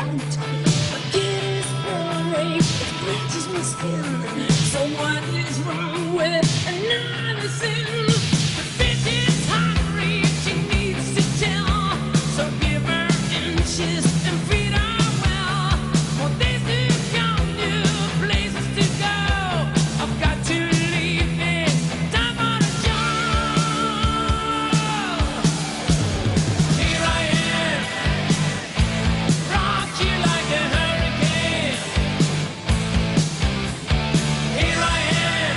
out. My kid is burning, it scratches my skin. So what is wrong with another sin? The bitch is hungry, she needs to tell. So give her inches and feed her well. For this is young new places to go. I've got to leave this time for the show. Here I am, rock you like a hurricane. Here I am,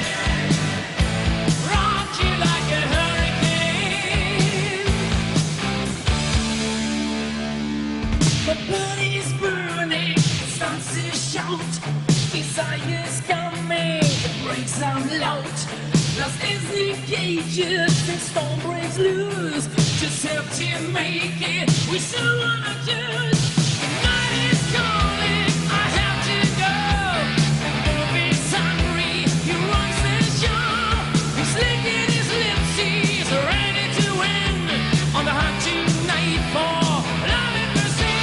rock you like a hurricane. My body's burning, it starts to shout. Desire's coming, it breaks out loud. Lost is the cages, and storm breaks loose. Just have to make it, we still wanna choose. The night is calling, I have to go. And Bobby's hungry, he runs the show. He's licking his lips, he's ready to win. On the hunt tonight for love and mercy.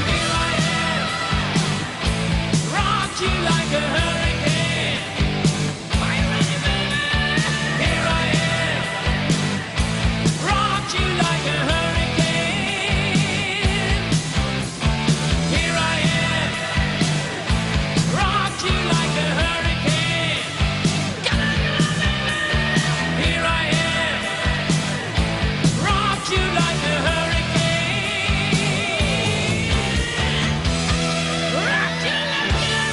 Here I am, rock you like a hurricane. Are you ready, baby? Here I am, rock you like a hurricane. Here I am, rock you like a hurricane. Here I am, rock you like a hurricane. Rock you like a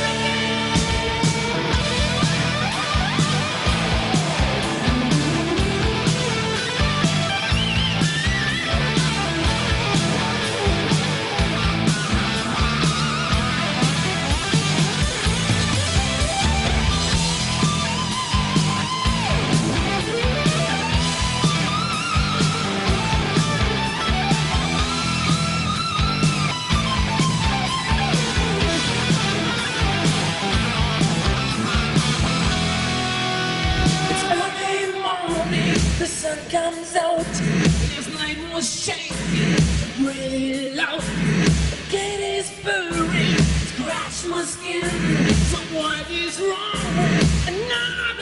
It's early morning, the sun comes out. This night was shaking, really loud. The cat is furry, scratch my skin. So what is wrong with another